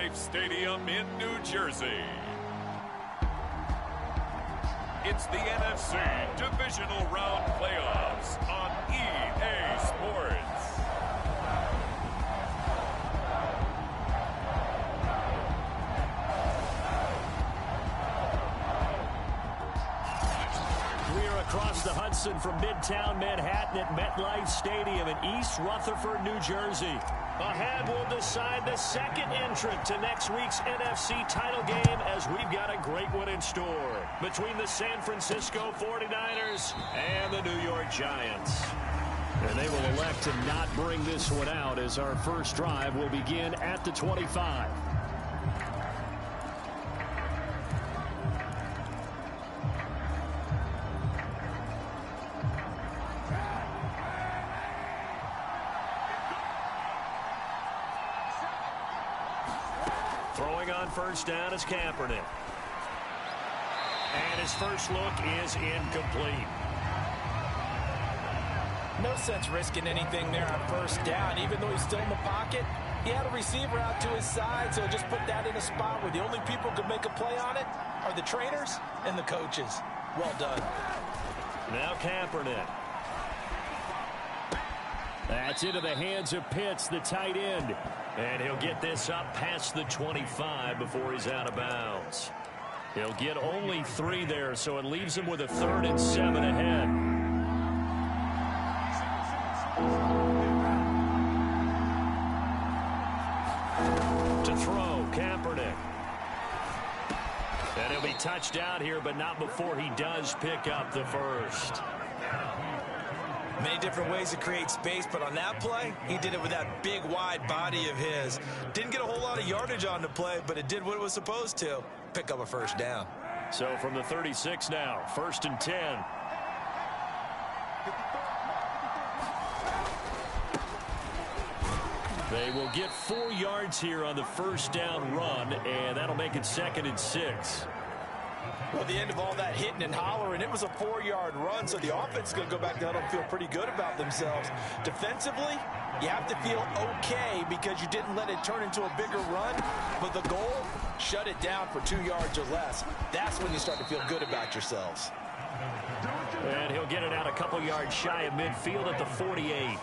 MetLife Stadium in New Jersey. It's the NFC Divisional Round Playoffs on EA Sports. We're across the Hudson from Midtown Manhattan at MetLife Stadium in East Rutherford, New Jersey. Ahead, we'll decide the second entrant to next week's NFC title game as we've got a great one in store between the San Francisco 49ers and the New York Giants. And they will elect to not bring this one out as our first drive will begin at the 25. Throwing on first down is Kaepernick. And his first look is incomplete. No sense risking anything there on first down. Even though he's still in the pocket, he had a receiver out to his side, so just put that in a spot where the only people who could make a play on it are the trainers and the coaches. Well done. Now Kaepernick. That's into the hands of Pitts, the tight end. And he'll get this up past the 25 before he's out of bounds. He'll get only 3 there, so it leaves him with a 3rd and 7 ahead. To throw, Kaepernick. And he'll be touched out here, but not before he does pick up the first. Many different ways to create space, but on that play, he did it with that big, wide body of his. Didn't get a whole lot of yardage on the play, but it did what it was supposed to. Pick up a first down. So from the 36 now, 1st and 10. They will get 4 yards here on the first down run, and that'll make it 2nd and 6. Well, at the end of all that hitting and hollering, it was a 4-yard run, so the offense is going to go back down and feel pretty good about themselves. Defensively, you have to feel okay because you didn't let it turn into a bigger run, but the goal, shut it down for 2 yards or less. That's when you start to feel good about yourselves. And he'll get it out a couple yards shy of midfield at the 48.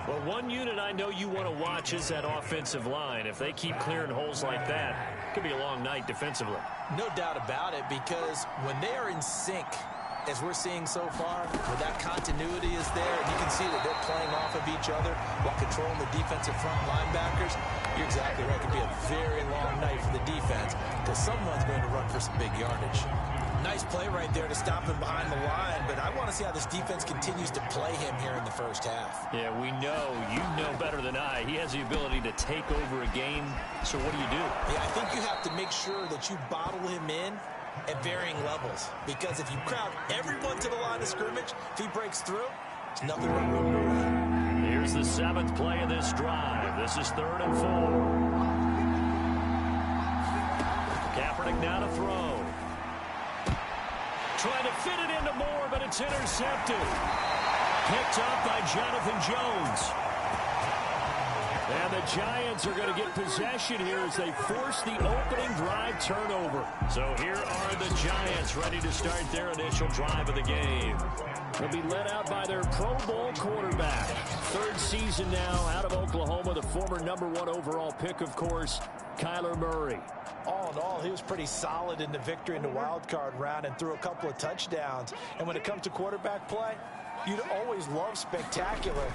Well, one unit I know you want to watch is that offensive line. If they keep clearing holes like that, it could be a long night defensively. No doubt about it, because when they are in sync, as we're seeing so far, where that continuity is there, and you can see that they're playing off of each other while controlling the defensive front linebackers, you're exactly right. It could be a very long night for the defense because someone's going to run for some big yardage. Nice play right there to stop him behind the line, but I want to see how this defense continues to play him here in the first half. Yeah, we know. You know better than I. He has the ability to take over a game, so what do? Yeah, I think you have to make sure that you bottle him in at varying levels, because if you crowd everyone to the line of scrimmage, if he breaks through, there's nothing but room to run. Here's the 7th play of this drive. This is 3rd and 4. Kaepernick now to throw. Trying to fit it into Moore, but it's intercepted. Picked up by Jonathan Jones. And the Giants are going to get possession here as they force the opening drive turnover. So here are the Giants ready to start their initial drive of the game. They'll be led out by their Pro Bowl quarterback. 3rd season now out of Oklahoma, the former #1 overall pick, of course, Kyler Murray. All in all, he was pretty solid in the victory in the wild card round and threw a couple of touchdowns. And when it comes to quarterback play, you'd always love spectacular,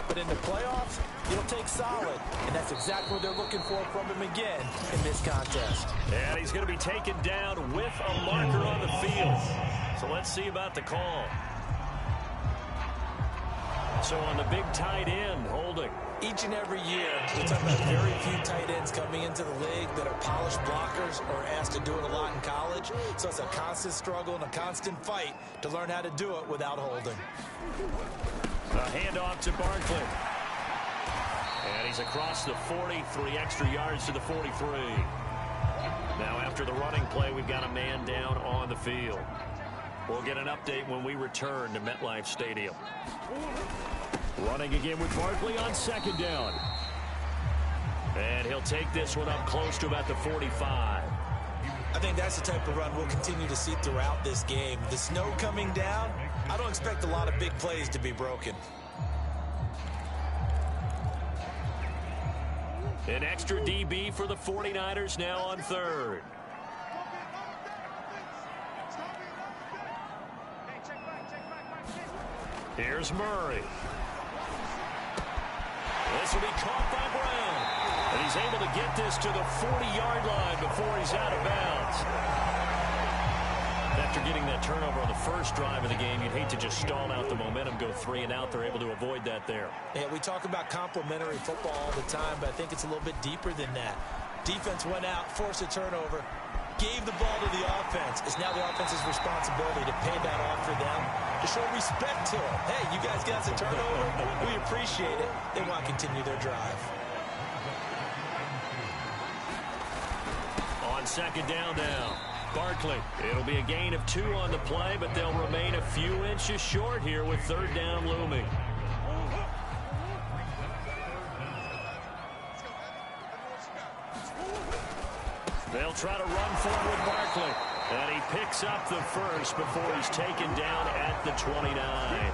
but in the playoffs, it'll take solid, and that's exactly what they're looking for from him again in this contest. And he's going to be taken down with a marker on the field. So let's see about the call. So on the big tight end, holding. Each and every year, we're talking about very few tight ends coming into the league that are polished blockers or asked to do it a lot in college. So it's a constant struggle and a constant fight to learn how to do it without holding. A handoff to Barkley. And he's across the 40, 3 extra yards to the 43. Now after the running play, we've got a man down on the field. We'll get an update when we return to MetLife Stadium. Running again with Barkley on 2nd down. And he'll take this one up close to about the 45. I think that's the type of run we'll continue to see throughout this game. The snow coming down, I don't expect a lot of big plays to be broken. An extra DB for the 49ers now on third. Here's Murray. This will be caught by Brown. And he's able to get this to the 40-yard line before he's out of bounds. After getting that turnover on the first drive of the game, you'd hate to just stall out the momentum, go 3 and out. They're able to avoid that there. Yeah, we talk about complementary football all the time, but I think it's a little bit deeper than that. Defense went out, forced a turnover, gave the ball to the offense. It's now the offense's responsibility to pay that off for them, to show respect to them. Hey, you guys got a turnover. We appreciate it. They want to continue their drive. On second down now, Barkley. It'll be a gain of 2 on the play, but they'll remain a few inches short here with third down looming. They'll try to run for it with Barkley. And he picks up the first before he's taken down at the 29.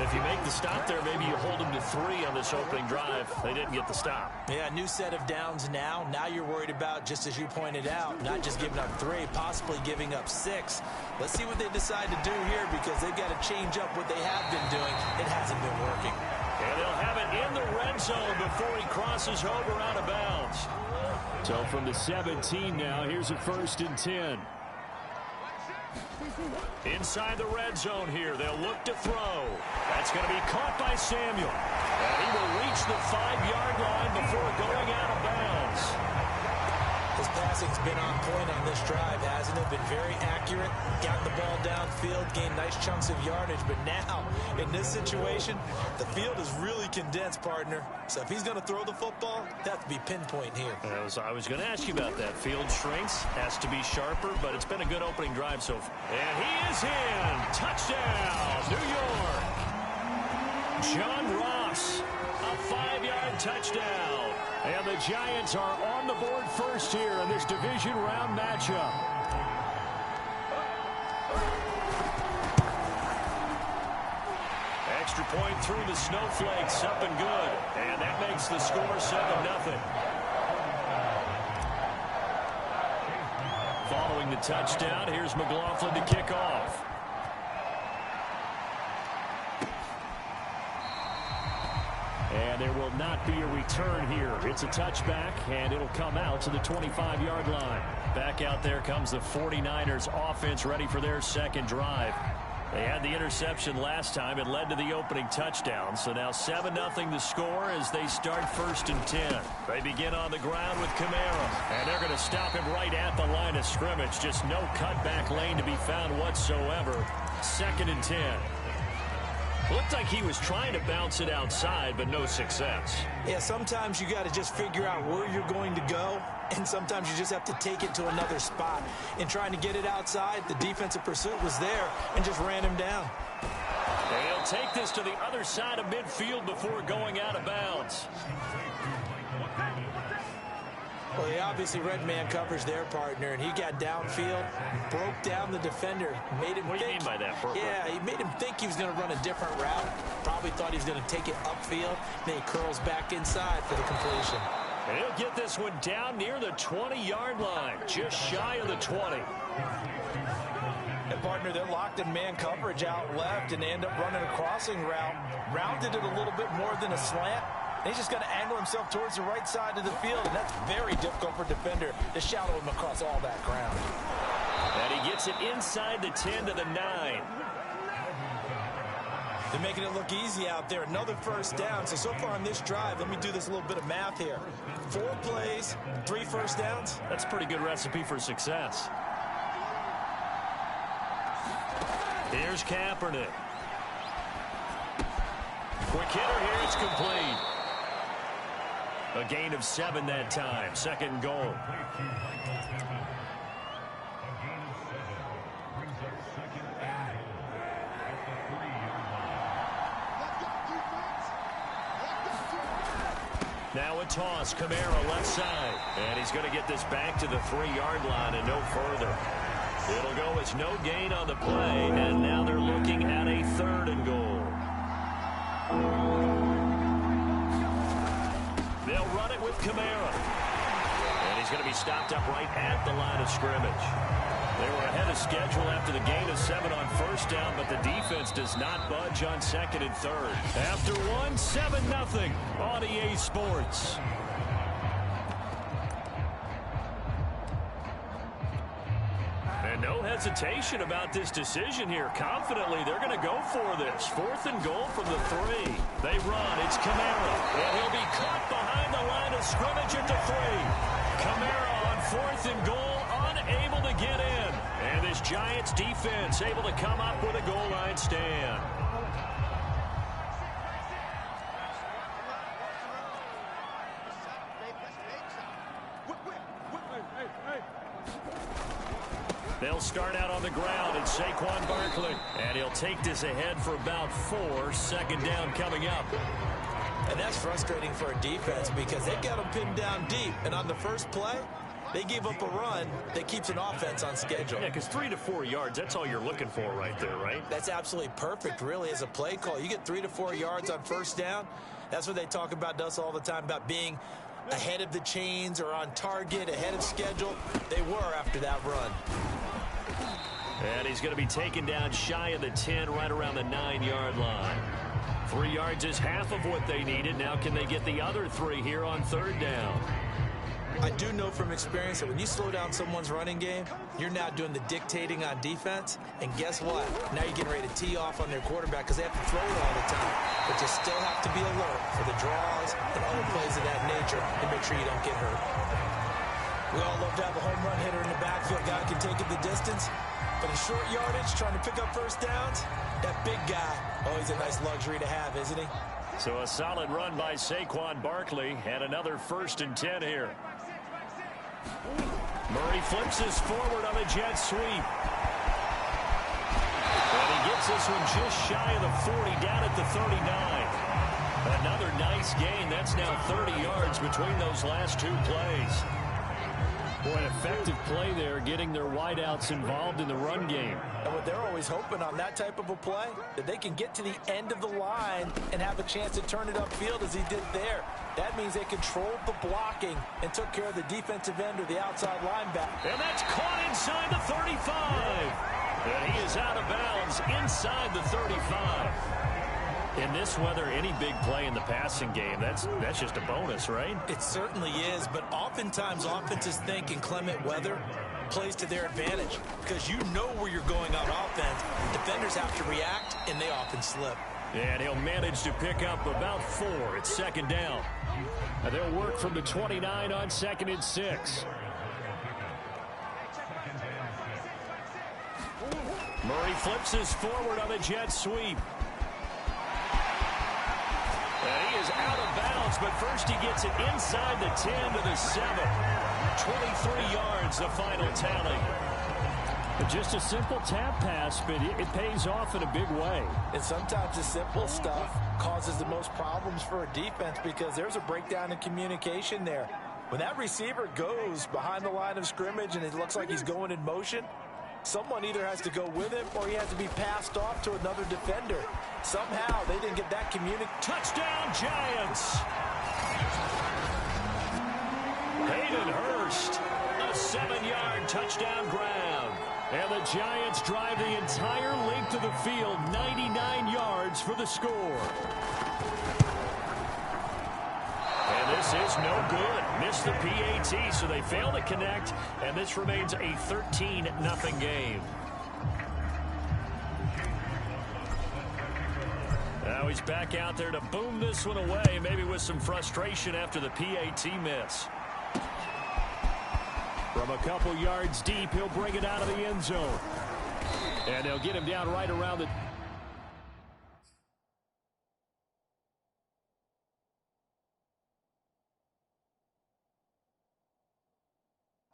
If you make the stop there, maybe you hold him to 3 on this opening drive. They didn't get the stop. Yeah, new set of downs now. Now you're worried about, just as you pointed out, not just giving up 3, possibly giving up 6. Let's see what they decide to do here, because they've got to change up what they have been doing. It hasn't been working. And they'll have it in the red zone before he crosses over out of bounds. So from the 17 now, here's a 1st and 10. Inside the red zone here, they'll look to throw. That's going to be caught by Samuel. And he will reach the 5-yard line before going out of bounds. His passing's been on point on this drive, hasn't it? Been very accurate, got the ball downfield, gained nice chunks of yardage. But now, in this situation, the field is really condensed, partner. So if he's going to throw the football, that has to be pinpoint here. I was going to ask you about that. Field shrinks, has to be sharper, but it's been a good opening drive so far. And he is in. Touchdown, New York. John Ross, a 5-yard touchdown. And the Giants are on the board first here in this division round matchup. Extra point through the snowflakes, up and good. And that makes the score 7-0. Following the touchdown, here's McLaughlin to kick off. And there will not be a return here. It's a touchback, and it'll come out to the 25-yard line. Back out there comes the 49ers offense, ready for their second drive. They had the interception last time. It led to the opening touchdown. So now 7-0 the score as they start 1st and 10. They begin on the ground with Kamara. And they're going to stop him right at the line of scrimmage. Just no cutback lane to be found whatsoever. 2nd and 10. Looked like he was trying to bounce it outside, but no success. Yeah, sometimes you got to just figure out where you're going to go, and sometimes you just have to take it to another spot. In trying to get it outside, the defensive pursuit was there and just ran him down. They'll take this to the other side of midfield before going out of bounds. Well, he obviously read man coverage there, partner, and he got downfield, broke down the defender, made him What do you mean by that, Burke? Yeah, he made him think he was going to run a different route. Probably thought he was going to take it upfield. Then he curls back inside for the completion. And he'll get this one down near the 20-yard line, just shy of the 20. And, partner, they're locked in man coverage out left, and they end up running a crossing route. Rounded it a little bit more than a slant. He's just going to angle himself towards the right side of the field, and that's very difficult for a defender to shadow him across all that ground. And he gets it inside the 10 to the 9. They're making it look easy out there. Another 1st down. So far on this drive, let me do this little bit of math here. 4 plays, 3 1st downs. That's a pretty good recipe for success. Here's Kaepernick. Quick hitter here, it's complete. A gain of 7 that time. 2nd and goal. Now a toss, Kamara left side. And he's going to get this back to the 3-yard line and no further. It'll go as no gain on the play, and now they're looking at a 3rd and goal. They'll run it with Kamara. And he's going to be stopped up right at the line of scrimmage. They were ahead of schedule after the gain of 7 on 1st down, but the defense does not budge on 2nd and 3rd. After 1, 7-0 on EA Sports. And no hesitation about this decision here. Confidently, they're going to go for this. 4th and goal from the 3. They run. It's Kamara. And he'll be caught behind the line of scrimmage at the 3. Kamara on 4th and goal, unable to get in. And this Giants defense able to come up with a goal line stand. They'll start out on the ground, and Saquon Barkley. And he'll take this ahead for about 4. 2nd down coming up. And that's frustrating for a defense because they've got them pinned down deep. And on the first play, they give up a run that keeps an offense on schedule. Yeah, because 3 to 4 yards, that's all you're looking for right there, right? That's absolutely perfect, really, as a play call. You get 3 to 4 yards on 1st down. That's what they talk about us all the time, about being ahead of the chains or on target, ahead of schedule. They were after that run. And he's going to be taken down shy of the 10, right around the 9-yard line. 3 yards is half of what they needed. Now can they get the other 3 here on 3rd down? I do know from experience that when you slow down someone's running game, you're now doing the dictating on defense. And guess what? Now you're getting ready to tee off on their quarterback because they have to throw it all the time. But you still have to be alert for the draws and other plays of that nature and make sure you don't get hurt. We all love to have a home run hitter in the backfield. Guy can take it the distance. But in short yardage, trying to pick up 1st downs, that big guy, oh, he's a nice luxury to have, isn't he? So a solid run by Saquon Barkley and another 1st and 10 here. Murray flips this forward on a jet sweep. And he gets this one just shy of the 40, down at the 39. Another nice gain. That's now 30 yards between those last 2 plays. Boy, an effective play there, getting their wideouts involved in the run game. And what they're always hoping on that type of a play, that they can get to the end of the line and have a chance to turn it upfield as he did there. That means they controlled the blocking and took care of the defensive end or the outside linebacker. And that's caught inside the 35. And he is out of bounds inside the 35. In this weather, any big play in the passing game, that's just a bonus, right? It certainly is, but oftentimes offenses think in clement weather plays to their advantage because you know where you're going on offense. Defenders have to react, and they often slip. And he'll manage to pick up about 4. It's 2nd down. And they'll work from the 29 on 2nd and 6. Murray flips this forward on a jet sweep. And he is out of bounds, but first he gets it inside the 10 to the 7. 23 yards, the final tally. Just a simple tap pass, but it pays off in a big way. And sometimes the simple stuff causes the most problems for a defense because there's a breakdown in communication there. When that receiver goes behind the line of scrimmage and it looks like he's going in motion, someone either has to go with him or he has to be passed off to another defender. Somehow they didn't get that Touchdown, Giants! Hayden Hurst, a 7-yard touchdown grab. And the Giants drive the entire length of the field, 99 yards for the score. And this is no good. Missed the PAT, so they fail to connect, and this remains a 13-0 game. Now he's back out there to boom this one away, maybe with some frustration after the PAT miss. From a couple yards deep, he'll bring it out of the end zone. And they'll get him down right around the...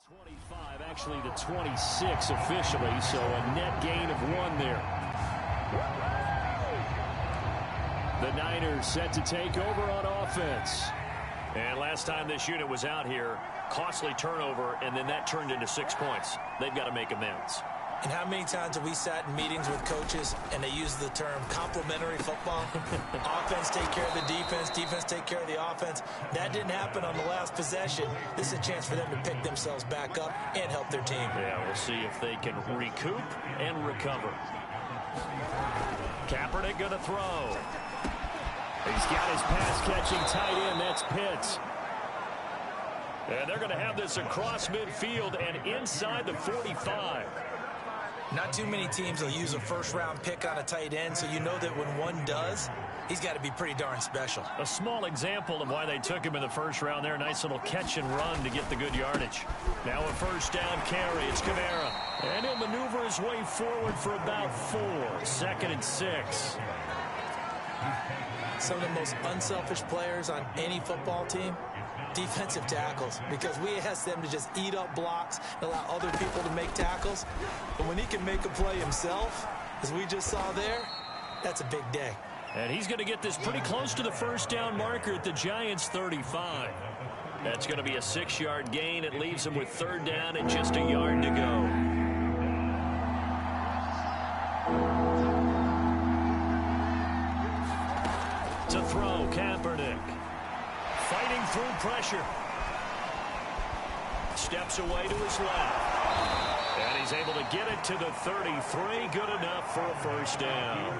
25, actually the 26 officially, so a net gain of 1 there. The Niners set to take over on offense. And last time this unit was out here, costly turnover, and then that turned into 6 points. They've got to make amends. And how many times have we sat in meetings with coaches and they use the term complementary football? Offense take care of the defense, defense take care of the offense. That didn't happen on the last possession. This is a chance for them to pick themselves back up and help their team. Yeah, we'll see if they can recoup and recover. Kaepernick going to throw. He's got his pass-catching tight end. That's Pitts. And they're going to have this across midfield and inside the 45. Not too many teams will use a first-round pick on a tight end, so you know that when one does, he's got to be pretty darn special. A small example of why they took him in the first round there. Nice little catch and run to get the good yardage. Now a first down carry. It's Kamara. And he'll maneuver his way forward for about 4. 2nd and 6. Some of the most unselfish players on any football team, defensive tackles, because we ask them to just eat up blocks and allow other people to make tackles. But when he can make a play himself, as we just saw there, that's a big day. And he's going to get this pretty close to the first down marker at the Giants' 35. That's going to be a 6-yard gain. It leaves him with 3rd down and just a yard to go. To throw, Kaepernick. Fighting through pressure. Steps away to his left. And he's able to get it to the 33. Good enough for a first down.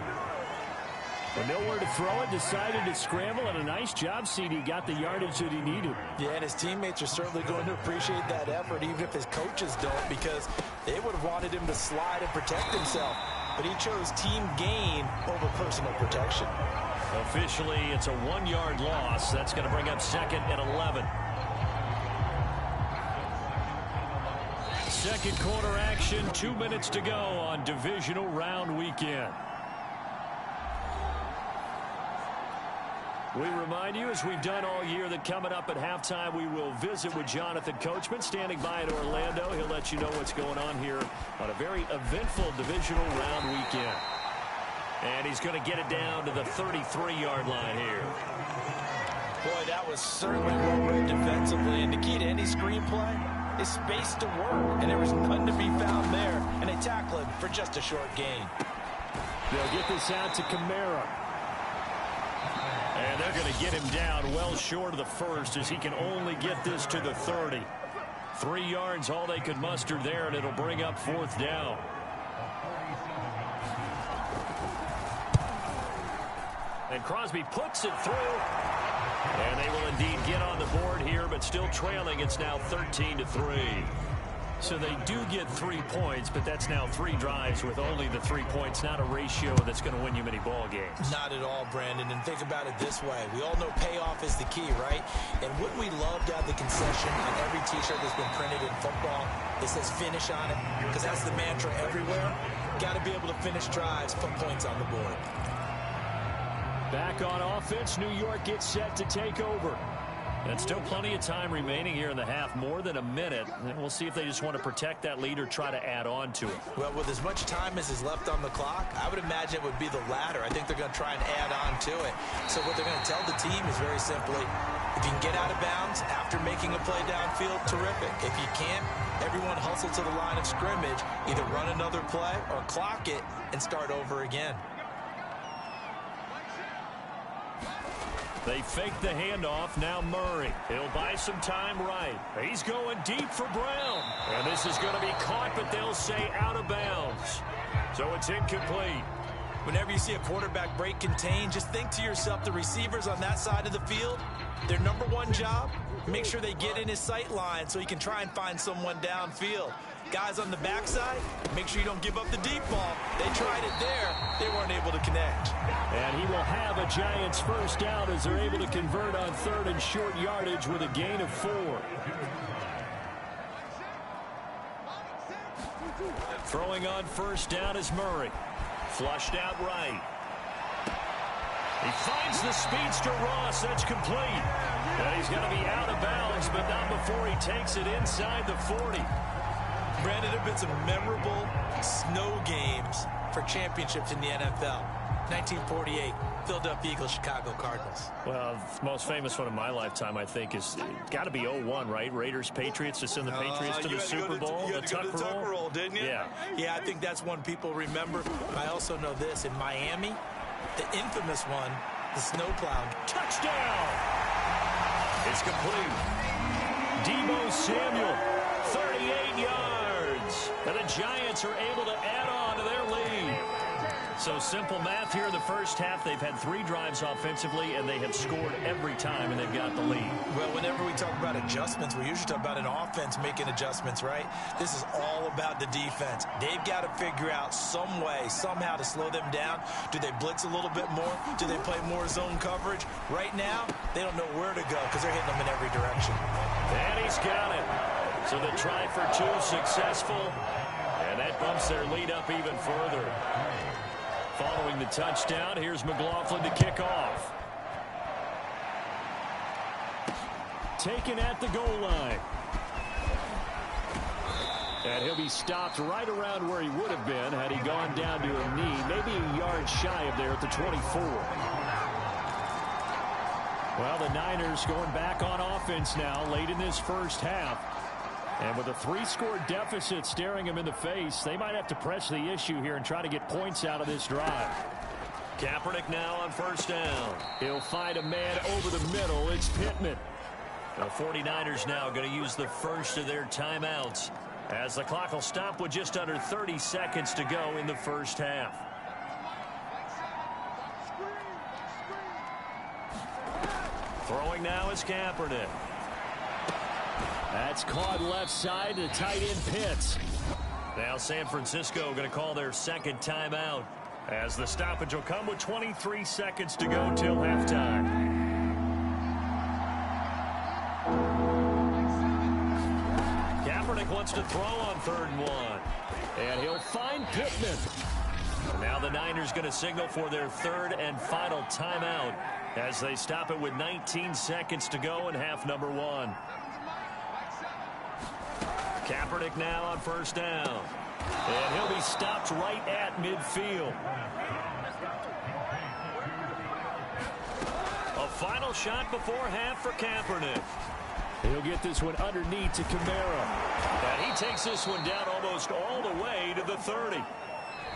But nowhere to throw it, decided to scramble, and a nice job, CD. Got the yardage that he needed. Yeah, and his teammates are certainly going to appreciate that effort, even if his coaches don't, because they would have wanted him to slide and protect himself. But he chose team gain over personal protection. Officially, it's a 1-yard loss. That's going to bring up 2nd and 11. Second quarter action, 2 minutes to go on divisional round weekend. We remind you, as we've done all year, that coming up at halftime, we will visit with Jonathan Coachman, standing by in Orlando. He'll let you know what's going on here on a very eventful divisional round weekend. And he's going to get it down to the 33-yard line here. Boy, that was certainly well read defensively. And the key to any screenplay is space to work. And there was none to be found there. And they tackle him for just a short gain. They'll get this out to Kamara. And they're going to get him down well short of the first, as he can only get this to the 30. 3 yards, all they could muster there, and it'll bring up 4th down. And Crosby puts it through. And they will indeed get on the board here, but still trailing. It's now 13-3. So they do get 3 points, but that's now 3 drives with only the 3 points, not a ratio that's going to win you many ball games. Not at all, Brandon. And think about it this way. We all know payoff is the key, right? And wouldn't we love to have the concession on every T-shirt that's been printed in football that says finish on it? Because that's the mantra everywhere. Got to be able to finish drives, put points on the board. Back on offense, New York gets set to take over. And still plenty of time remaining here in the half, more than a minute. And we'll see if they just want to protect that lead or try to add on to it. Well, with as much time as is left on the clock, I would imagine it would be the latter. I think they're going to try and add on to it. So what they're going to tell the team is very simply, if you can get out of bounds after making a play downfield, terrific. If you can't, everyone hustle to the line of scrimmage, either run another play or clock it and start over again. They fake the handoff. Now Murray. He'll buy some time right. He's going deep for Brown. And this is going to be caught, but they'll say out of bounds. So it's incomplete. Whenever you see a quarterback break contain, just think to yourself, the receivers on that side of the field, their number one job, make sure they get in his sight line so he can try and find someone downfield. Guys on the backside, make sure you don't give up the deep ball. They tried it there. They weren't able to connect. And he will have a Giants first down as they're able to convert on 3rd and short yardage with a gain of 4. Throwing on first down is Murray. Flushed out right. He finds the speedster Ross. That's complete. And he's going to be out of bounds, but not before he takes it inside the 40. Brandon, there have been some memorable snow games for championships in the NFL. 1948, Philadelphia Eagles, Chicago Cardinals. Well, the most famous one in my lifetime, I think, is got to be 01, right? Raiders, Patriots, to send the Patriots to the Super Bowl. You had to go to the Tuck roll, didn't you? Yeah. Yeah, I think that's one people remember. I also know this. In Miami, the infamous one, the snowplow. Touchdown! It's complete. Deebo Samuel, 38 yards. And the Giants are able to add on to their lead. So simple math here in the first half. They've had 3 drives offensively, and they have scored every time, and they've got the lead. Well, whenever we talk about adjustments, we usually talk about an offense making adjustments, right? This is all about the defense. They've got to figure out some way, somehow to slow them down. Do they blitz a little bit more? Do they play more zone coverage? Right now, they don't know where to go because they're hitting them in every direction. And he's got it. So the try for 2 successful, and that bumps their lead up even further. Following the touchdown, here's McLaughlin to kick off. Taken at the goal line. And he'll be stopped right around where he would have been had he gone down to a knee, maybe a yard shy of there at the 24. Well, the Niners going back on offense now late in this first half. And with a 3-score deficit staring him in the face, they might have to press the issue here and try to get points out of this drive. Kaepernick now on first down. He'll find a man over the middle. It's Pittman. The 49ers now going to use the first of their timeouts as the clock will stop with just under 30 seconds to go in the first half. Throwing now is Kaepernick. That's caught left side to tight end Pitts. Now San Francisco going to call their second timeout as the stoppage will come with 23 seconds to go till halftime. Kaepernick wants to throw on 3rd and 1. And he'll find Pittman. Now the Niners going to signal for their 3rd and final timeout as they stop it with 19 seconds to go in half number 1. Kaepernick now on first down. And he'll be stopped right at midfield. A final shot before half for Kaepernick. He'll get this one underneath to Kamara. And he takes this one down almost all the way to the 30.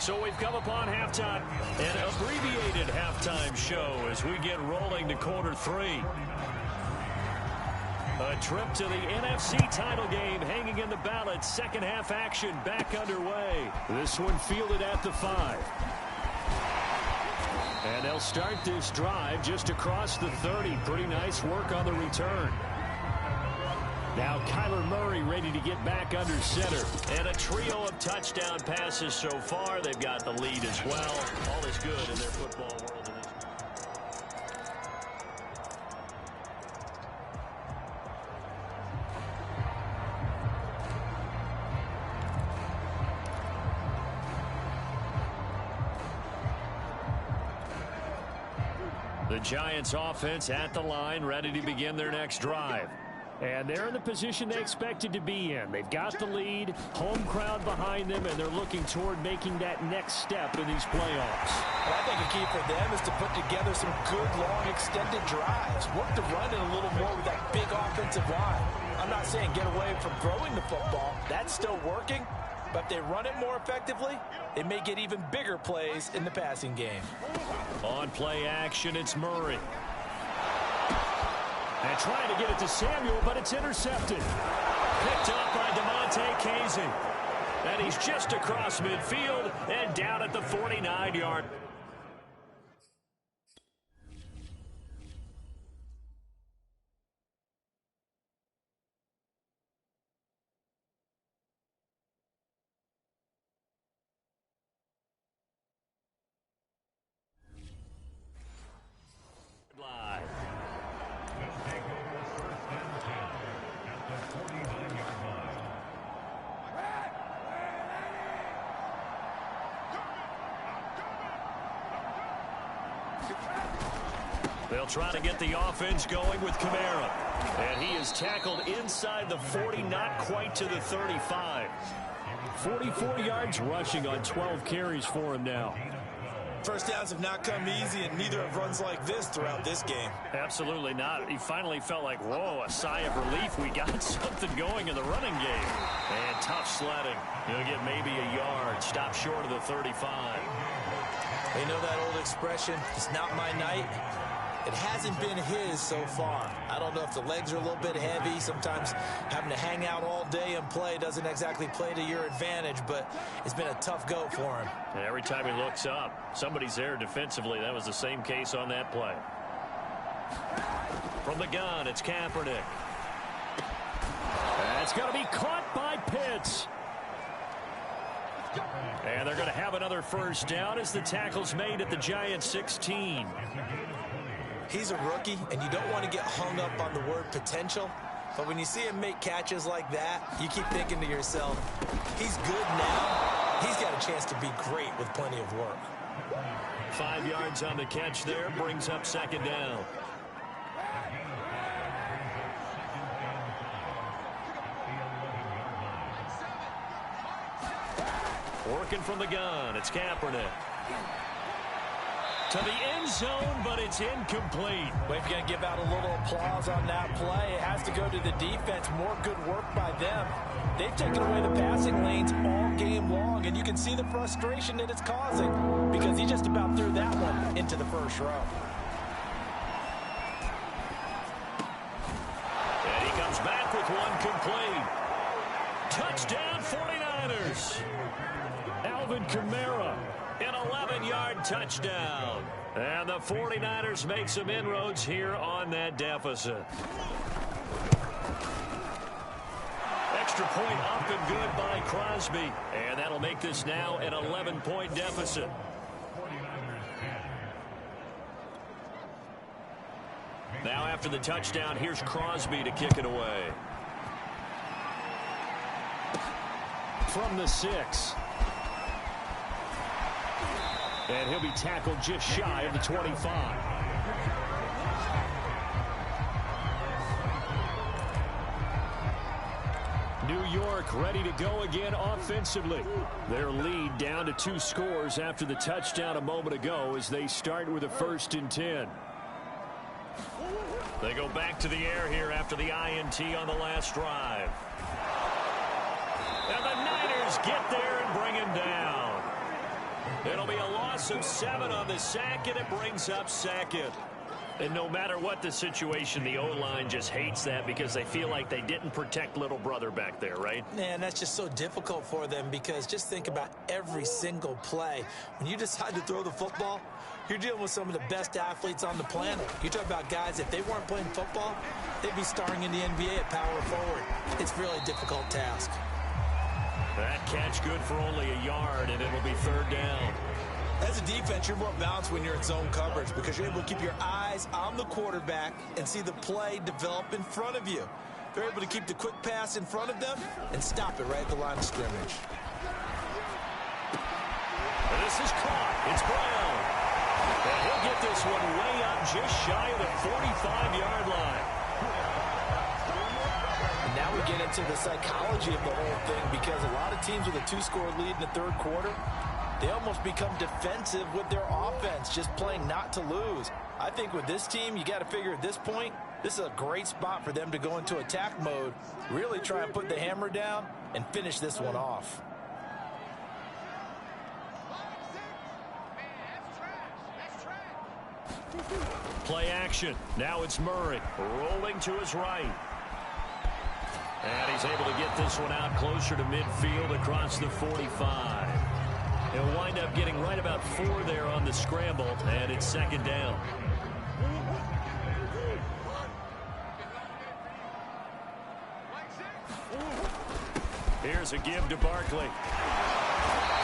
So we've come upon halftime, an abbreviated halftime show as we get rolling to quarter 3. A trip to the NFC title game hanging in the balance. Second half action back underway. This one fielded at the 5. And they'll start this drive just across the 30. Pretty nice work on the return. Now Kyler Murray ready to get back under center. And a trio of touchdown passes so far. They've got the lead as well. All is good in their football world. The Giants offense at the line, ready to begin their next drive. And they're in the position they expected to be in. They've got the lead, home crowd behind them, and they're looking toward making that next step in these playoffs. Well, I think a key for them is to put together some good, long, extended drives. Work the run in a little more with that big offensive line. I'm not saying get away from throwing the football. That's still working. But if they run it more effectively, they may get even bigger plays in the passing game. On play action, it's Murray. And trying to get it to Samuel, but it's intercepted. Picked up by DeMonte Casey. And he's just across midfield and down at the 49-yard. They'll try to get the offense going with Kamara. And he is tackled inside the 40, not quite to the 35. 44 yards rushing on 12 carries for him now. First downs have not come easy, and neither have runs like this throughout this game. Absolutely not. He finally felt like, whoa, a sigh of relief. We got something going in the running game. And tough sledding. He'll get maybe a yard. Stop short of the 35. You know that old expression, it's not my night? It hasn't been his so far. I don't know if the legs are a little bit heavy. Sometimes having to hang out all day and play doesn't exactly play to your advantage, but it's been a tough go for him. And every time he looks up, somebody's there defensively. That was the same case on that play. From the gun, it's Kaepernick. That's going to be caught by Pitts. And they're going to have another first down as the tackle's made at the Giants' 16. He's a rookie, and you don't want to get hung up on the word potential. But when you see him make catches like that, you keep thinking to yourself, he's good now. He's got a chance to be great with plenty of work. 5 yards on the catch there, brings up second down. Working from the gun, it's Kaepernick. To the end zone, but it's incomplete. Well, if you're going to give out a little applause on that play, it has to go to the defense. More good work by them. They've taken away the passing lanes all game long, and you can see the frustration that it's causing because he just about threw that one into the first row. And he comes back with one complete. Touchdown 49ers. Alvin Kamara. An 11-yard touchdown. And the 49ers make some inroads here on that deficit. Extra point up and good by Crosby. And that'll make this now an 11-point deficit. Now after the touchdown, here's Crosby to kick it away. From the 6. And he'll be tackled just shy of the 25. New York ready to go again offensively. Their lead down to 2 scores after the touchdown a moment ago as they start with a 1st and 10. They go back to the air here after the INT on the last drive. And the Niners get there and bring him down. It'll be a loss of 7 on the sack, and it brings up second. And no matter what the situation, the O-line just hates that because they feel like they didn't protect little brother back there, right? Man, that's just so difficult for them because just think about every single play. When you decide to throw the football, you're dealing with some of the best athletes on the planet. You talk about guys, if they weren't playing football, they'd be starring in the NBA at power forward. It's a really difficult task. That catch good for only a yard, and it'll be 3rd down. As a defense, you're more balanced when you're in zone coverage because you're able to keep your eyes on the quarterback and see the play develop in front of you. They're able to keep the quick pass in front of them and stop it right at the line of scrimmage. And this is caught. It's Brown. And he'll get this one way up just shy of the 45-yard line. Now we get into the psychology of the whole thing because a lot of teams with a 2-score lead in the 3rd quarter, they almost become defensive with their offense, just playing not to lose. I think with this team, you got to figure at this point, this is a great spot for them to go into attack mode, really try and put the hammer down and finish this one off. Play action. Now it's Murray rolling to his right. And he's able to get this one out closer to midfield across the 45. He'll wind up getting right about 4 there on the scramble, and it's 2nd down. Here's a give to Barkley.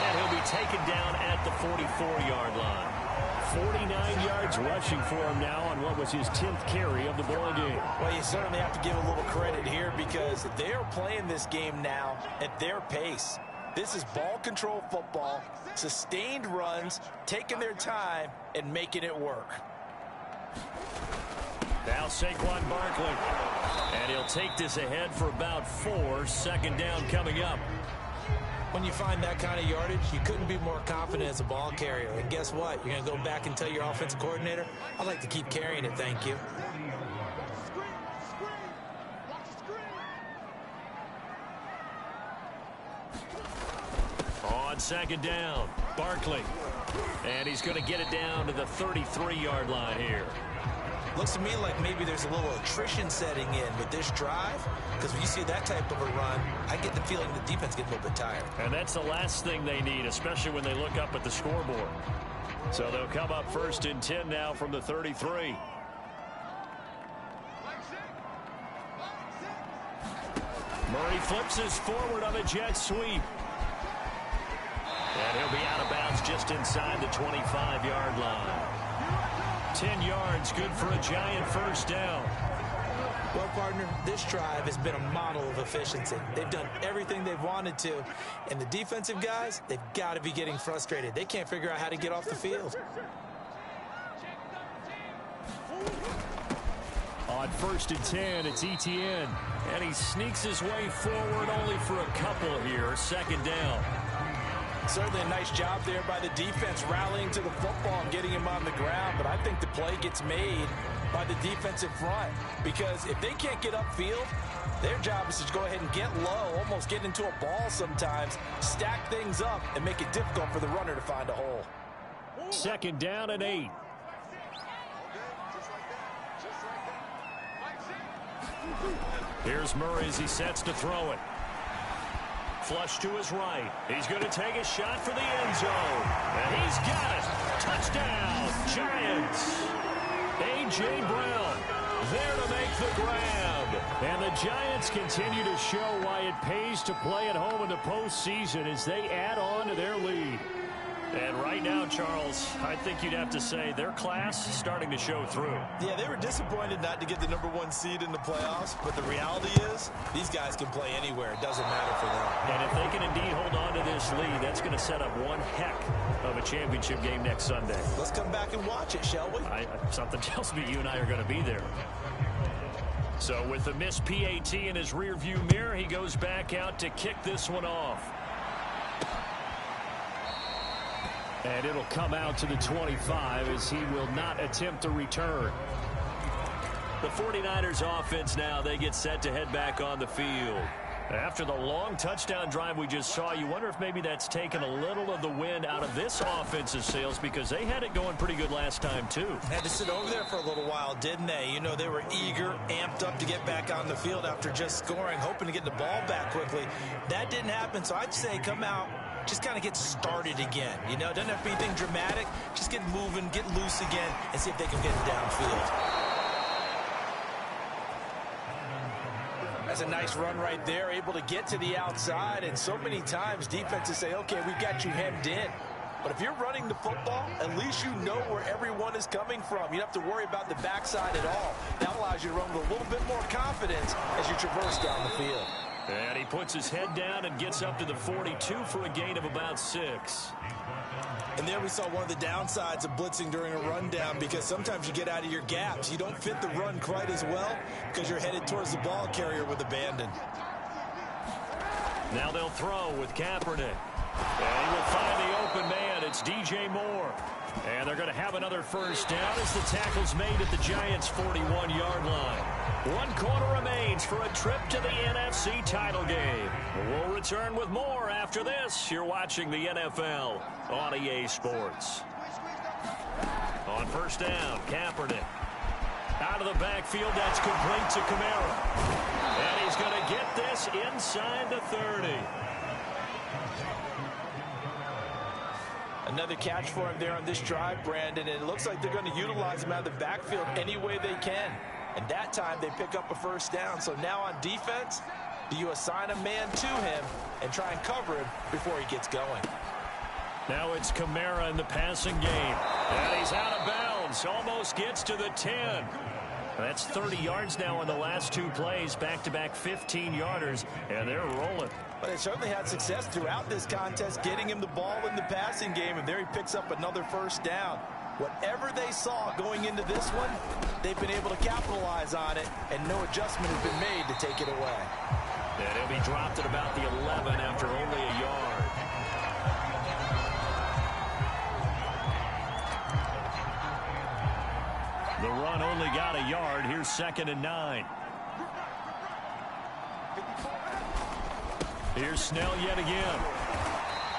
And he'll be taken down at the 44-yard line. 49 yards rushing for him now on what was his 10th carry of the ball game. Well, you certainly have to give a little credit here because they're playing this game now at their pace. This is ball control football, sustained runs, taking their time and making it work. Now Saquon Barkley. And he'll take this ahead for about 4. 2nd down coming up. When you find that kind of yardage, you couldn't be more confident as a ball carrier. And guess what? You're going to go back and tell your offensive coordinator, I'd like to keep carrying it, thank you. On second down, Barkley. And he's going to get it down to the 33-yard line here. Looks to me like maybe there's a little attrition setting in with this drive, because when you see that type of a run, I get the feeling the defense gets a little bit tired. And that's the last thing they need, especially when they look up at the scoreboard. So they'll come up 1st and 10 now from the 33. Murray flips us forward on a jet sweep. And he'll be out of bounds just inside the 25-yard line. 10 yards, good for a Giant first down. Well, partner, this drive has been a model of efficiency. They've done everything they've wanted to, and the defensive guys, they've got to be getting frustrated. They can't figure out how to get off the field. On 1st and 10, it's Etienne, and he sneaks his way forward only for a couple here. 2nd down. Certainly a nice job there by the defense rallying to the football and getting him on the ground, but I think the play gets made by the defensive front, because if they can't get upfield, their job is to go ahead and get low, almost get into a ball sometimes, stack things up, and make it difficult for the runner to find a hole. 2nd down and 8. Here's Murray as he sets to throw it. Flush to his right. He's going to take a shot for the end zone. And he's got it. Touchdown, Giants. A.J. Brown there to make the grab. And the Giants continue to show why it pays to play at home in the postseason as they add on to their lead. And right now, Charles, I think you'd have to say their class is starting to show through. Yeah, they were disappointed not to get the #1 seed in the playoffs, but the reality is these guys can play anywhere. It doesn't matter for them. And if they can indeed hold on to this lead, that's going to set up one heck of a championship game next Sunday. Let's come back and watch it, shall we? Something tells me you and I are going to be there. So with the missed PAT in his rearview mirror, he goes back out to kick this one off. And it'll come out to the 25 as he will not attempt to return. The 49ers offense now, they get set to head back on the field. After the long touchdown drive we just saw, you wonder if maybe that's taken a little of the wind out of this offensive sails, because they had it going pretty good last time too. Had to sit over there for a little while, didn't they? You know, they were eager, amped up to get back on the field after just scoring, hoping to get the ball back quickly. That didn't happen, so I'd say come out, just kind of get started again. You know, it doesn't have to be anything dramatic. Just get moving, get loose again, and see if they can get it downfield. That's a nice run right there, able to get to the outside, and so many times defenses say, okay, we've got you hemmed in. But if you're running the football, at least you know where everyone is coming from. You don't have to worry about the backside at all. That allows you to run with a little bit more confidence as you traverse down the field. And he puts his head down and gets up to the 42 for a gain of about 6. And there we saw one of the downsides of blitzing during a rundown, because sometimes you get out of your gaps. You don't fit the run quite as well because you're headed towards the ball carrier with abandon. Now they'll throw with Kaepernick. And he will find the open man. It's DJ Moore. And they're going to have another first down as the tackle's made at the Giants' 41-yard line. 1 quarter remains for a trip to the NFC title game. We'll return with more after this. You're watching the NFL on EA Sports. On first down, Kaepernick. Out of the backfield, that's complete to Kamara. And he's going to get this inside the 30. Another catch for him there on this drive, Brandon, and it looks like they're going to utilize him out of the backfield any way they can. And that time they pick up a first down. So now on defense, do you assign a man to him and try and cover him before he gets going? Now it's Kamara in the passing game. And he's out of bounds. Almost gets to the 10. That's 30 yards now in the last 2 plays. Back-to-back 15-yarders. And they're rolling. But they certainly had success throughout this contest, getting him the ball in the passing game. And there he picks up another first down. Whatever they saw going into this one, they've been able to capitalize on it, and no adjustment has been made to take it away. And he'll be dropped at about the 11 after only a yard. The run only got a yard. Here's 2nd and 9. Here's Snell yet again.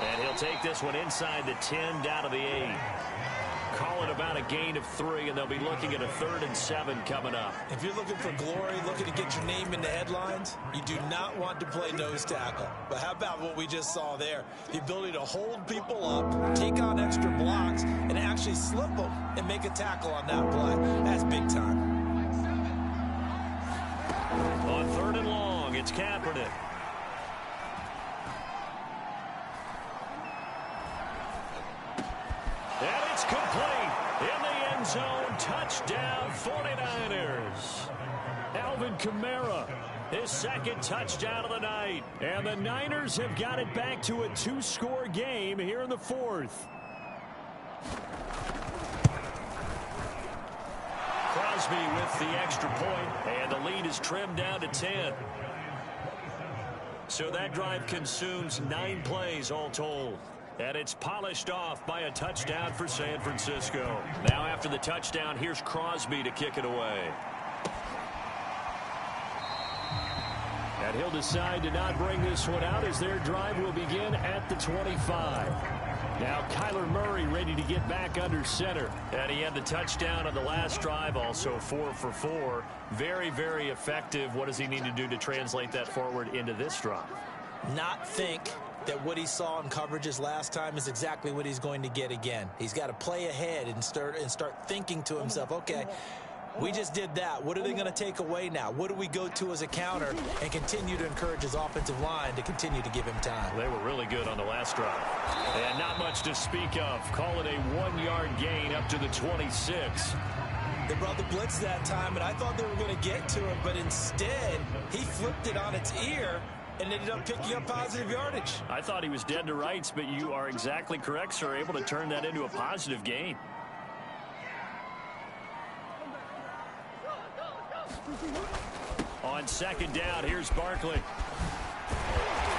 And he'll take this one inside the 10, down to the 8. Call it about a gain of 3, and they'll be looking at a 3rd and 7 coming up. If you're looking for glory, looking to get your name in the headlines, you do not want to play nose tackle. But how about what we just saw there? The ability to hold people up, take on extra blocks, and actually slip them and make a tackle on that play. That's big time. On 3rd and long, it's Kaepernick. And it's complete in the end zone. Touchdown, 49ers. Alvin Kamara, his 2nd touchdown of the night. And the Niners have got it back to a 2-score game here in the 4th. Crosby with the extra point, and the lead is trimmed down to 10. So that drive consumes 9 plays all told. And it's polished off by a touchdown for San Francisco. Now after the touchdown, here's Crosby to kick it away. And he'll decide to not bring this one out as their drive will begin at the 25. Now Kyler Murray ready to get back under center. And he had the touchdown on the last drive, also 4 for 4. Very, very effective. What does he need to do to translate that forward into this drive? Not think that what he saw in coverages last time is exactly what he's going to get again. He's got to play ahead and start thinking to himself, okay, we just did that. What are they going to take away now? What do we go to as a counter? And continue to encourage his offensive line to continue to give him time. They were really good on the last drive. And not much to speak of. Call it a 1-yard gain up to the 26. They brought the blitz that time, and I thought they were going to get to it, but instead, he flipped it on its ear and ended up picking up positive yardage. I thought he was dead to rights, but you are exactly correct, sir. Able to turn that into a positive gain. On 2nd down, here's Barkley.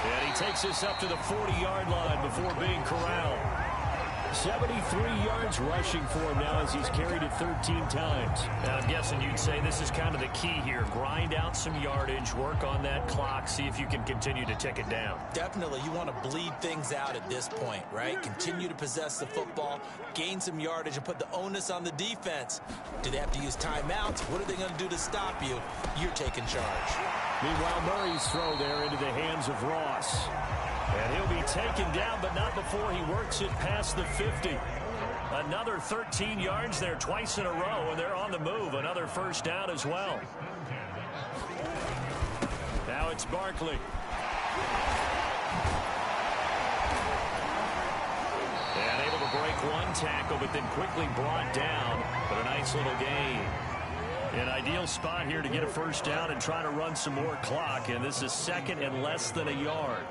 And he takes this up to the 40-yard line before being corralled. 73 yards rushing for him now as he's carried it 13 times. Now, I'm guessing you'd say this is kind of the key here. Grind out some yardage, work on that clock, see if you can continue to tick it down. Definitely. You want to bleed things out at this point, right? Continue to possess the football, gain some yardage, and put the onus on the defense. Do they have to use timeouts? What are they going to do to stop you? You're taking charge. Meanwhile, Murray's throw there into the hands of Ross. And he'll be taken down, but not before he works it past the 50. Another 13 yards there twice in a row, and they're on the move. Another 1st down as well. Now it's Barkley. And able to break one tackle, but then quickly brought down. But a nice little gain. An ideal spot here to get a 1st down and try to run some more clock. And this is 2nd and less than a yard.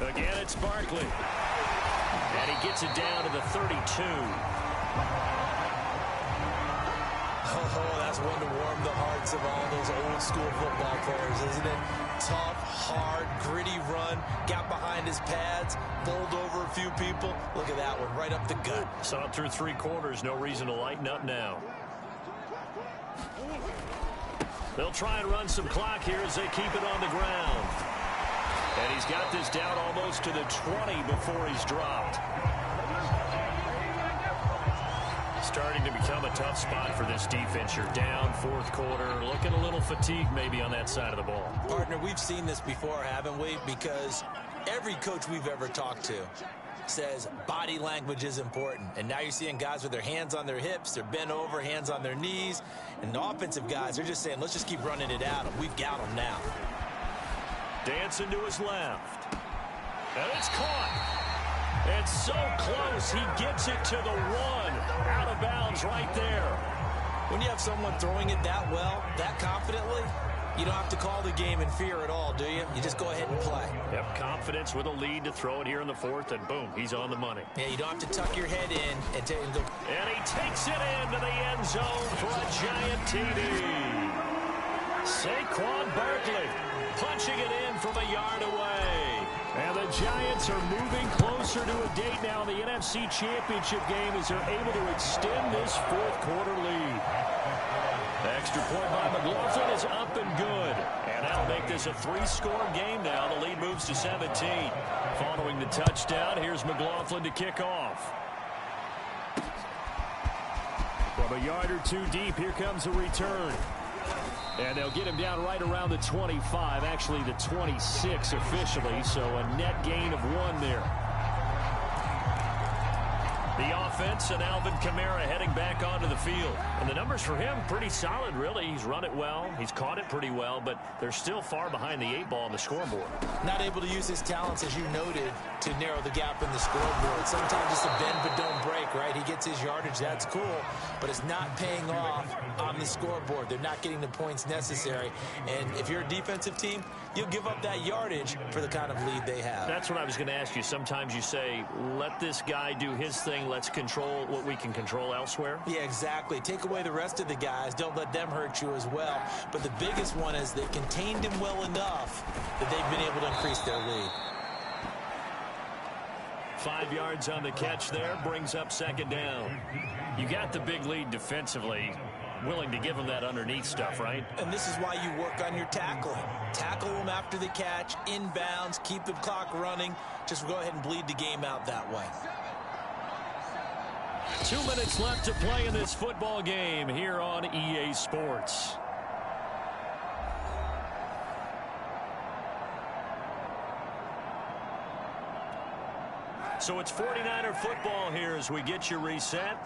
Again, it's Barkley. And he gets it down to the 32. Oh, that's one to warm the hearts of all those old school football players, isn't it? Tough, hard, gritty run. Got behind his pads, bowled over a few people. Look at that one, right up the gut. Saw it through 3 quarters. No reason to lighten up now. They'll try and run some clock here as they keep it on the ground. And he's got this down almost to the 20 before he's dropped. Starting to become a tough spot for this defense. You're down 4th quarter, looking a little fatigued maybe on that side of the ball. Partner, we've seen this before, haven't we? Because every coach we've ever talked to says body language is important. And now you're seeing guys with their hands on their hips, they're bent over, hands on their knees. And the offensive guys, they're just saying, let's just keep running it at them. We've got them now. Dancing to his left. And it's caught. It's so close. He gets it to the 1. Out of bounds right there. When you have someone throwing it that well, that confidently, you don't have to call the game in fear at all, do you? You just go ahead and play. Yep, confidence with a lead to throw it here in the 4th, and boom, he's on the money. Yeah, you don't have to tuck your head in and go. And he takes it into the end zone for a giant TD. Saquon Barkley punching it in from a yard away. And the Giants are moving closer to a date now in the NFC Championship game as they're able to extend this fourth-quarter lead. Extra point by McLaughlin is up and good. And that'll make this a three-score game now. The lead moves to 17. Following the touchdown, here's McLaughlin to kick off. From a yard or two deep, here comes a return. And they'll get him down right around the 25, actually the 26 officially, so a net gain of 1 there. The offense and Alvin Kamara heading back onto the field. And the numbers for him, pretty solid, really. He's run it well. He's caught it pretty well, but they're still far behind the 8 ball on the scoreboard. Not able to use his talents, as you noted, to narrow the gap in the scoreboard. Sometimes it's a bend but don't break, right? He gets his yardage, that's cool, but it's not paying off on the scoreboard. They're not getting the points necessary. And if you're a defensive team, you'll give up that yardage for the kind of lead they have. That's what I was going to ask you. Sometimes you say, let this guy do his thing. Let's control what we can control elsewhere. Yeah, exactly. Take away the rest of the guys. Don't let them hurt you as well. But the biggest one is they contained him well enough that they've been able to increase their lead. 5 yards on the catch there, brings up second down. You got the big lead defensively. Willing to give them that underneath stuff, right? And this is why you work on your tackling. Tackle them after the catch, inbounds, keep the clock running. Just go ahead and bleed the game out that way. 2 minutes left to play in this football game here on EA Sports. So it's 49er football here as we get you reset.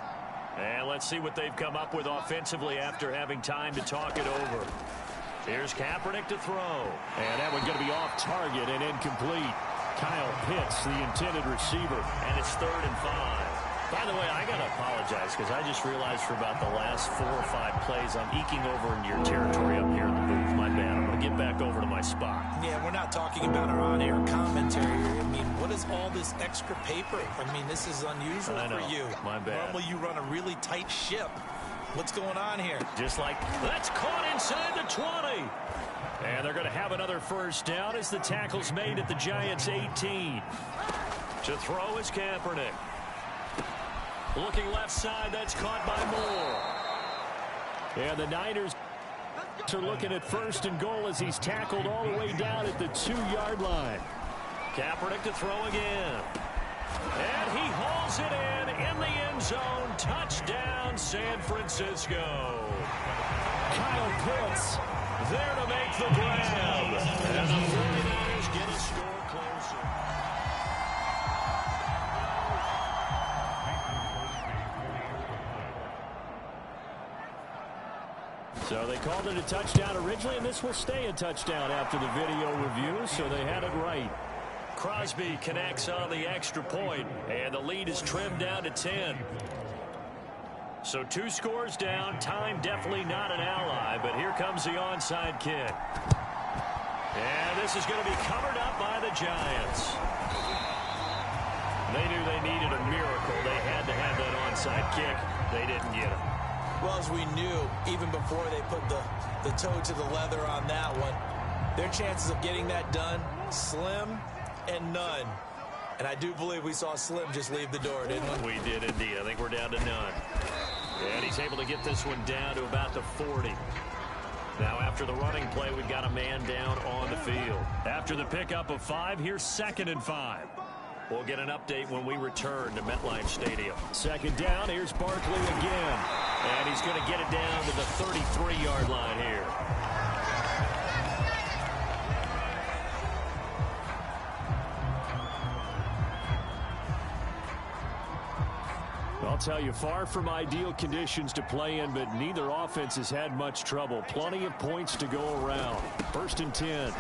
And let's see what they've come up with offensively after having time to talk it over. Here's Kaepernick to throw. And that one's going to be off target and incomplete. Kyle Pitts, the intended receiver. And it's 3rd and 5. By the way, I got to apologize because I just realized for about the last 4 or 5 plays I'm eking over into your territory up here in the booth. My bad. I'm going to get back over to my spot. Yeah, we're not talking about our on-air commentary here. I mean, what is all this extra paper? I mean, this is unusual for you. My bad. Normally you run a really tight ship. What's going on here? Just like, that's caught inside the 20. And they're going to have another first down as the tackle's made at the Giants' 18. To throw is Kaepernick. Looking left side, that's caught by Moore. And the Niners are looking at 1st and goal as he's tackled all the way down at the 2-yard line. Kaepernick to throw again. And he hauls it in the end zone. Touchdown, San Francisco. Kyle Pitts there to make the grab. And the 49ers get a score closer. So they called it a touchdown originally, and this will stay a touchdown after the video review, so they had it right. Crosby connects on the extra point, and the lead is trimmed down to 10. So 2 scores down. Time definitely not an ally, but here comes the onside kick. And this is going to be covered up by the Giants. They knew they needed a miracle. They had to have that onside kick. They didn't get it. Well, as we knew, even before they put the toe to the leather on that one, their chances of getting that done, slim and none. And I do believe we saw Slim just leave the door, didn't we? We did indeed. I think we're down to none. And he's able to get this one down to about the 40. Now, after the running play, we've got a man down on the field. After the pickup of 5, here's 2nd and 5. We'll get an update when we return to MetLife Stadium. 2nd down, here's Barkley again. And he's going to get it down to the 33-yard line here. I'll tell you, far from ideal conditions to play in, but neither offense has had much trouble. Plenty of points to go around. 1st and 10.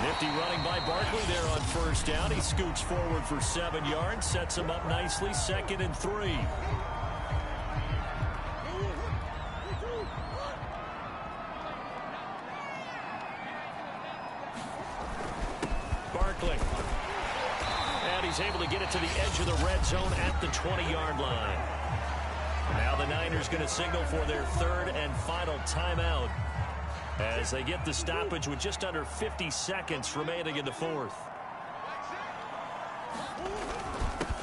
Nifty running by Barkley there on 1st down. He scoots forward for 7 yards, sets him up nicely. 2nd and 3. Barkley. And he's able to get it to the edge of the red zone at the 20-yard line. Now the Niners going to signal for their 3rd and final timeout as they get the stoppage with just under 50 seconds remaining in the 4th.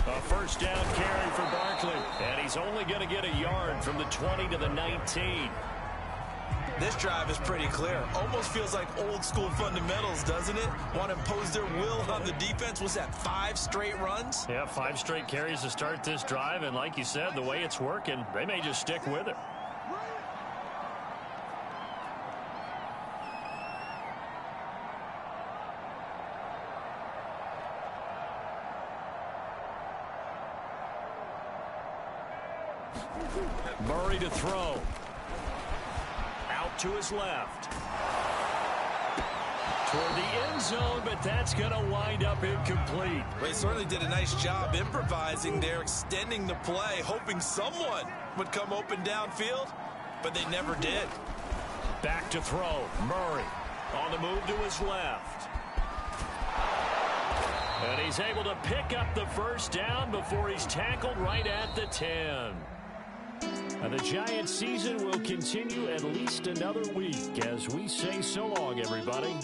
A first down carry for Barkley. And he's only going to get a yard from the 20 to the 19. This drive is pretty clear. Almost feels like old school fundamentals, doesn't it? Want to impose their will on the defense. Was that 5 straight runs? Yeah, 5 straight carries to start this drive. And like you said, the way it's working, they may just stick with it. Murray to throw. Out to his left. Toward the end zone, but that's going to wind up incomplete. They certainly did a nice job improvising there, extending the play, hoping someone would come open downfield, but they never did. Back to throw. Murray on the move to his left. And he's able to pick up the first down before he's tackled right at the 10. And the Giants season will continue at least another week as we say so long, everybody.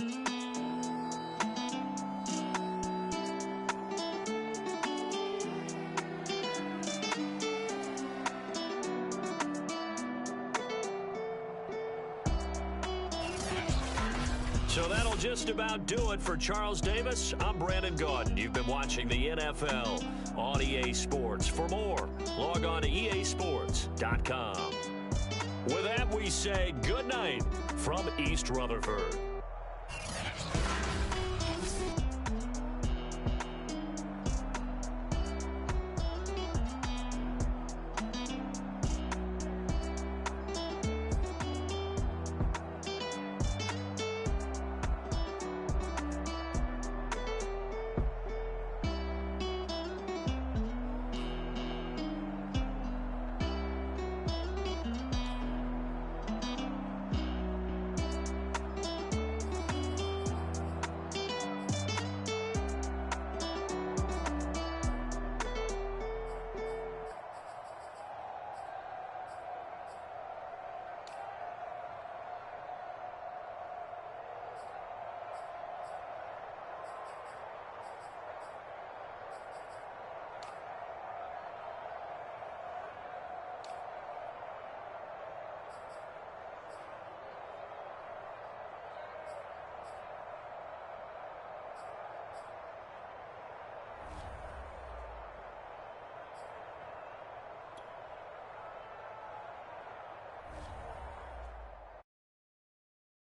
So that'll just about do it for Charles Davis. I'm Brandon Gaudin. You've been watching the NFL on EA Sports. For more, log on to easports.com. With that, we say good night from East Rutherford.